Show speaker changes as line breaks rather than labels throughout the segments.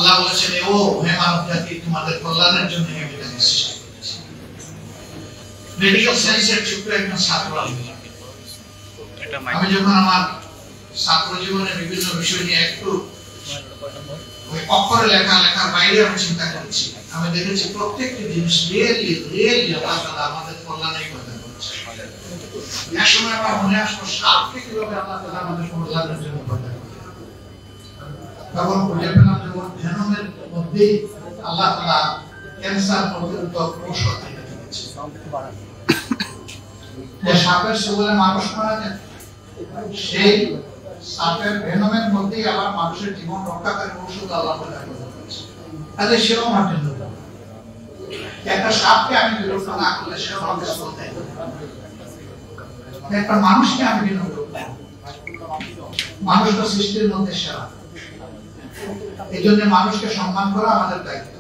আল্লাহ বলেছেন, ও হে মানব জাতি, তোমাদের কল্যাণের জন্য আমি তাকে সৃষ্টি করেছি। মেডিকেল সায়েন্সের ছোট্ট একজন ছাত্র আমি যখন আমার ছাত্র জীবনে বিভিন্ন বিষয় নিয়ে একটু ওই অক্ষরে লেখার বাইরে আমি চিন্তা করেছি, আমি দেখেছি প্রত্যেকটি জিনিস রিয়েলি আল্লাহ তাআলা আমাদের কল্যাণের কথা বলছে। এক সময় আমার মনে আসলো সাপকে কিভাবে আল্লাহ তাআলা আমাদের কল্যাণের জন্য কথা বলছে। তখন খুঁজে পেলাম যে ভেনমের মধ্যেই আল্লাহ তাআলা ক্যান্সার প্রতিরোধক ঔষধ দিয়ে দিয়েছে। যে সাপের সেবনে মানুষ মারা যায়, সেই সাপের ভেনমের মধ্যেই আবার মানুষের জীবন রক্ষাকারী ঔষধ আল্লাহ তাআলা দিয়েছে। তাহলে সেও আমার জন্য একটা সাপকে আমি বিরক্ত না করলে সেও আমাকে চলতে একটা মানুষকে আমি বিরক্ত মানুষ তো সৃষ্টির মধ্যে সেরা। এই জন্য মানুষকে সম্মান করা আমাদের দায়িত্ব।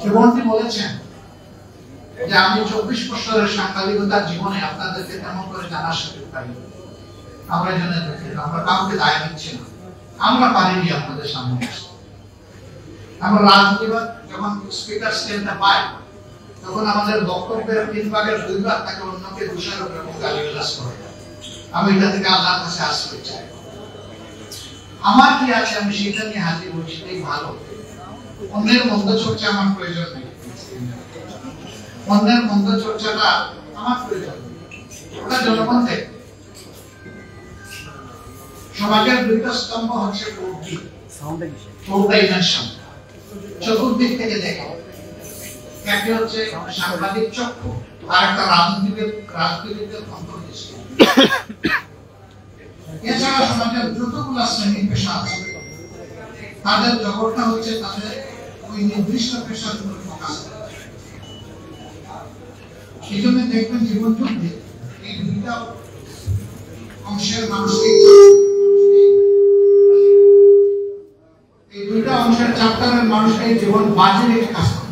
জীবনটি বলেছেন যে আমি 24 বছরের সাংবাদিকতার জীবনে আপনাদেরকে তেমন করে জানার সুযোগ পাইনি। আমরা জন্য আমরা কাউকে দায় দিচ্ছি না, আমরা পারিনি আপনাদের সামনে আসতে। আমরা রাজনীতিবাদ যখন স্পিকার স্ট্যান্ডে পাই, তখন আমাদের বক্তব্যের 3 ভাগের 2 ভাগ তাকে অন্যকে দোষারোপ এবং গালিগালাজ করে। আমি এটা থেকে আল্লাহর কাছে আশ্রয় চাই। আমার কি আছে আমি সেটা নিয়ে হাজির হই, সেটাই ভালো। অন্যের মন্দ চর্চা আমার প্রয়োজন নেই, অন্যের মন্দ চর্চাটা আমার প্রয়োজন নেই, ওটা জনগণ দেখে। সমাজের 2টা স্তম্ভ হচ্ছে চতুর্দিক থেকে দেখে। একটি হচ্ছে সাংবাদিক চক্ষু, আর একটা রাজনীতিবিদদের অন্তর্দৃষ্টি। এছাড়া সমাজের যতগুলো শ্রেণী পেশা আছে তাদের জগৎটা হচ্ছে তাদের ওই নির্দিষ্ট পেশার উপর ফোকাস। এই জন্য দেখবেন জীবন যুদ্ধে এই 2টা অংশের মানুষকে, এই 2টা অংশের চ্যাপ্টারের মানুষকে জীবন বাজি রেখে কাজ করে।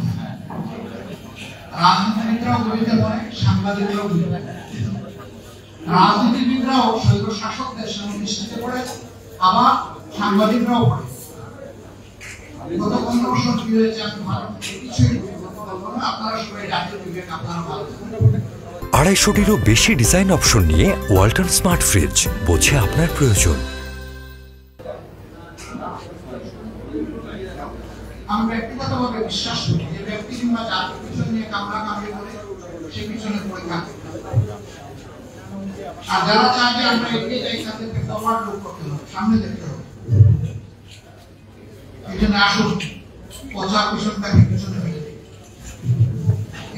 রাজনীতিবিদরাও গণিতে পড়ে, সাংবাদিকরাও গণিতে পড়ে। রাজনীতিবিদরাও স্বৈর শাসকদের দৃষ্টিতে পড়ে, আবার সাংবাদিকরাও পড়ে। গত 15 বছর কি হয়েছে আমি ভালো কিছুই বলবো না, আপনারা সবাই জাতীয় বিবেক, আপনারা ভালো।
250-টিরও বেশি ডিজাইন অপশন নিয়ে ওয়ালটন স্মার্ট ফ্রিজ, বোঝে আপনার প্রয়োজন।
আমি ব্যক্তিগতভাবে বিশ্বাস করি যে ব্যক্তি কিংবা জাতির পিছনে নিয়ে কামড়াকামড়ি করে সে পিছনে পড়ে থাকে। আর যারা চায় যে আমরা এগিয়ে যাই তাদেরকে ফরওয়ার্ড লুক করতে হবে, সামনে দেখতে হবে। এই জন্য আসুন পচা পিছনটাকে পিছনে ফেলে দিই,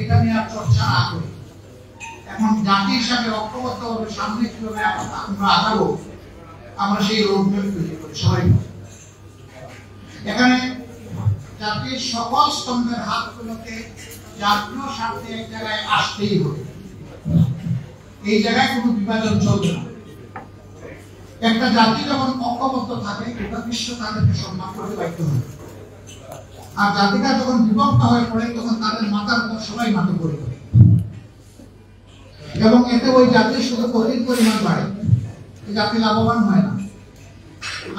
এটা নিয়ে আর চর্চা না করি। এখন জাতি হিসাবে ঐক্যবদ্ধভাবে সামনে কিভাবে আমরা আগাবো, আমরা সেই রোডম্যাপ তৈরি করি সবাই। এখানে জাতির সকল স্তম্ভের হাতগুলোকে জাতীয় স্বার্থে এক জায়গায় আসতেই হবে। এই জায়গায় কোনো বিভাজন চলবে না। একটা জাতি যখন ঐক্যবদ্ধ থাকে গোটা বিশ্ব তাদেরকে সম্মান করতে বাধ্য হয়। আর জাতিটা যখন বিভক্ত হয়ে পড়ে তখন তাদের মাথার উপর সবাই মাথা পড়ে পড়ে, এবং এতে ওই জাতির শুধু ক্ষতির পরিমাণ বাড়ে, এই জাতি লাভবান হয় না।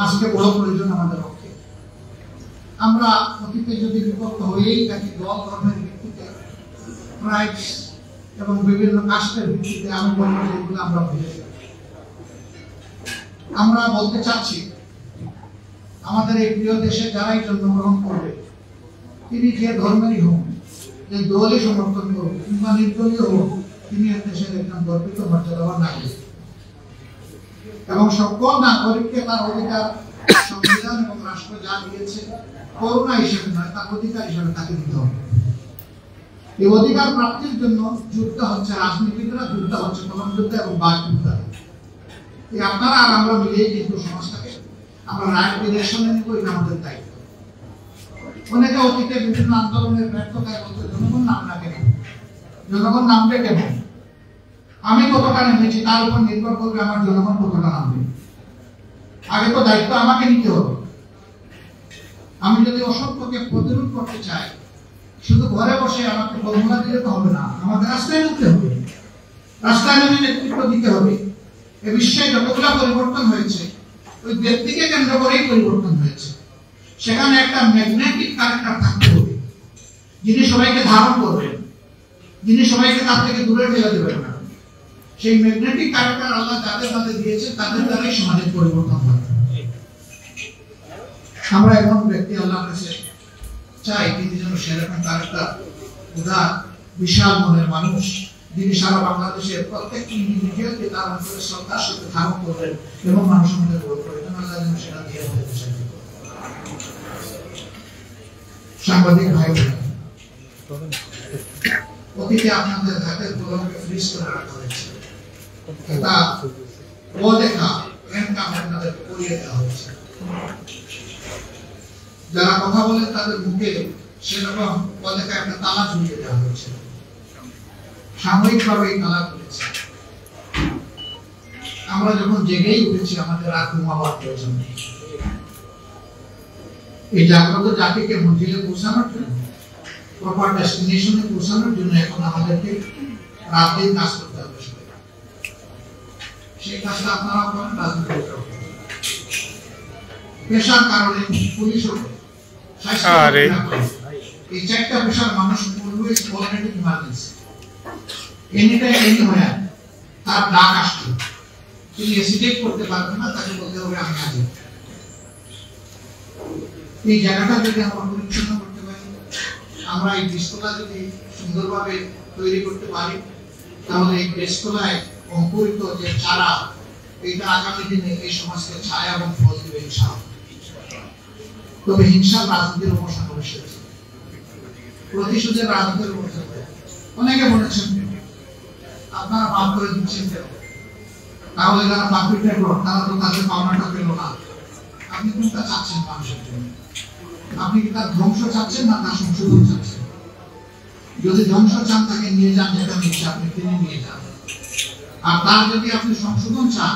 আজকে বড় প্রয়োজন আমাদের পক্ষে। আমরা অতীতে যদি বিভক্ত হয়েই থাকি দল ধর্মের ভিত্তিতে, ট্রাইবস এবং বিভিন্ন কাস্টের ভিত্তিতে, আমি বলবো যে এগুলো আমরা ভুলে যাই। আমরা বলতে চাচ্ছি আমাদের এই প্রিয় দেশে যারাই জন্মগ্রহণ করবে, তিনি যে ধর্মেরই হোক, যে দলই সমর্থন করুক কিংবা নির্দলীয় হোক, তিনি এই দেশের একজন গর্বিত মর্যাদাবান নাগরিক। এবং সকল নাগরিককে তার অধিকার সংবিধান এবং রাষ্ট্র যা দিয়েছে করুণা হিসেবে নয়, তার অধিকার হিসেবে তাকে দিতে হবে। এই অধিকার প্রাপ্তির জন্য যুদ্ধ হচ্ছে রাজনীতিকরা, যুদ্ধ হচ্ছে কলম যুদ্ধ এবং বাক যুদ্ধ। এই আপনারা আর আমরা মিলেই কিন্তু সমাজটাকে আমরা রাইট ডিরেকশনে নিব, এটা আমাদের দায়িত্ব। অনেকে অতীতে বিভিন্ন আন্দোলনের ব্যর্থতায় বলতে জনগণ নাম না কেন, জনগণ নামবে কেন, আমি কতটা নেমেছি তার উপর নির্ভর করবে আমার জনগণ কতটা নামবে। আগে তো দায়িত্ব আমাকে নিতে হবে। আমি যদি অসত্যকে প্রতিরোধ করতে চাই, শুধু ঘরে বসে আমাকে ফর্মুলা দিলে তো হবে না, আমাকে রাস্তায় নামতে হবে, রাস্তায় নেমে নেতৃত্ব দিতে হবে। এই বিশ্বে যতগুলো পরিবর্তন হয়েছে ওই ব্যক্তিকে কেন্দ্র করেই পরিবর্তন হয়েছে। সেখানে একটা ম্যাগনেটিক ক্যারেক্টার থাকতে হবে, যিনি সবাইকে ধারণ করবেন, যিনি সবাইকে তার থেকে দূরে ঠেলে দেবেন না। সেই ম্যাগনেটিক ক্যারেক্টার আল্লাহ যাদের তাদের দিয়েছে, তাদের দ্বারাই সমাজের পরিবর্তন হবে। আমরা এমন ব্যক্তি আল্লাহর কাছে চাই, তিনি যেন সেরকম ক্যারেক্টার, উদার বিশাল মনের মানুষ, যিনি সারা বাংলাদেশের প্রত্যেকটি ইন্ডিভিজুয়ালকে তার অন্তরে শ্রদ্ধার সাথে ধারণ করবেন এবং মানুষের মধ্যে গ্রহণ করবেন। আল্লাহ যেন সেটা দিয়ে আমাদের সাহায্য করেন। সাংবাদিক ভাই অতীতে আপনাদের হাতের কলমকে ফ্রিজ করে রাখা হয়েছে, তা অদেখা আপনাদের করিয়ে দেওয়া হয়েছে। যারা কথা বলেন তাদের মুখে সেরকম অদেখা একটা তালা ঝুলিয়ে দেওয়া হয়েছে, সাময়িকভাবে এই তালা খুলেছে। আমরা যখন জেগেই উঠেছি, আমাদের আর ঘুমাবার প্রয়োজন নেই। এই জাগ্রত জাতিকে মন্দিরে পৌঁছানোর জন্য, প্রপার ডেস্টিনেশনে পৌঁছানোর জন্য এখন আমাদেরকে রাত দিন কাজ করতে হবে। সেই কাজটা আপনারা করেন, রাজনীতি পেশার কারণে পুলিশও এই চারটা পেশার মানুষ always already emergency, anytime any হয়ে তার ডাক আসছে, তিনি হেসিটেট করতে পারবেন না, তাকে বলতে হবে আমি আছি। এই জায়গাটা যদি আমরা পরিচ্ছন্ন করতে পারি, আমরা এই বীজতলা যদি সুন্দরভাবে তৈরি করতে পারি, তাহলে এই বীজতলায় অঙ্কুরিত যে চারা, এটা আগামী দিনে এই সমাজকে ছায়া এবং ফল দিবে ইনশাআল্লাহ। তবে হিংসার রাজনীতির অবসান হয়েছে, প্রতিশোধের রাজনীতির অবসান। অনেকে বলেছেন আপনারা মাফ করে দিচ্ছেন কেন, তাহলে যারা পাপিটা করো তারা তো তাদের পাওনাটা পেল না। আপনি কোনটা চাচ্ছেন মানুষের জন্য? আপনি কি তার ধ্বংস চাচ্ছেন না তার সংশোধন চাচ্ছেন? যদি ধ্বংস চান, তাকে নিয়ে যান যেখানে ইচ্ছা আপনি তিনি নিয়ে যান। আর তার যদি আপনি সংশোধন চান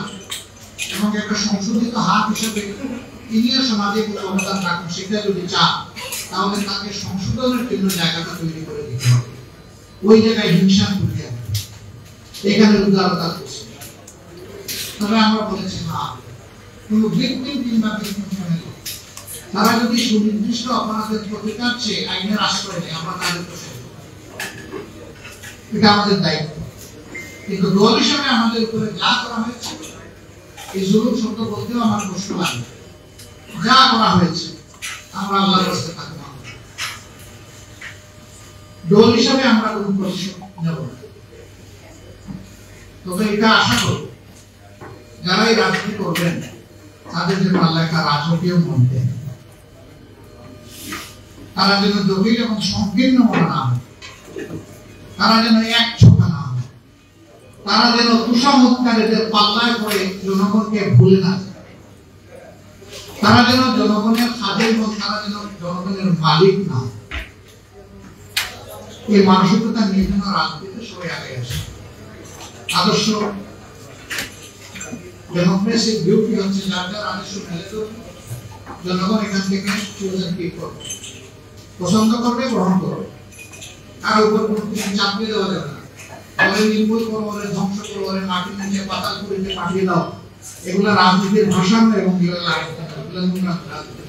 এবং একটা সংশোধিত হাত হিসেবে তিনিও সমাজে অবদান রাখুন, সেটা যদি চান, তাহলে তাকে সংশোধনের জন্য জায়গাটা তৈরি করে দিতে হবে। ওই জায়গায় হিংসা করতে হবে, এখানে উদারতা করছে। তবে আমরা বলেছি না, কোন ভিকটিম কিংবা ভিকটিম ফ্যামিলি তারা যদি সুনির্দিষ্ট অপরাধের প্রতিকার চেয়ে আইনের আশ্রয় নেয়, আমরা তাদের প্রশ্ন, এটা আমাদের দায়িত্ব। কিন্তু দল হিসাবে আমাদের উপরে যা করা হয়েছে, এই জুলুম শব্দ বলতেও আমার কষ্ট লাগে। যা করা হয়েছে আমরা আল্লাহর কাছে থাকবো, দল হিসাবে আমরা কোনো প্রতিশোধ নেব না। তবে এটা আশা করব যারা এই রাজনীতি করবেন, তাদের জন্য আল্লাহ একটা রাজকীয় মন দেন। তারা যেন জটিল এবং সংকীর্ণ মনে না হয়, তারা যেন এক ছোটা না হয়, তারা যেন তুষামুৎকারীদের পাল্লায় পড়ে জনগণকে ভুলে না যায়, তারা যেন জনগণের খাদের এবং তারা যেন জনগণের মালিক না। এই মানসিকতা নিয়ে যেন রাজনীতিতে সবাই আগে আসে। আদর্শ ডেমোক্রেসির বিউটি হচ্ছে যার যার আদর্শ মেলে তো জনগণ এখান থেকে চুজেন কি করবে, পছন্দ করবে, গ্রহণ করবে। কারো উপর কোনো কিছু চাপিয়ে দেওয়া যাবে না। ওরে নির্মূল করো, ওরে ধ্বংস করো, ওরে মাটির নিচে পাতাল করে পাঠিয়ে দাও, এগুলো রাজনীতির ভাষা এবং এগুলো রাজনীতি।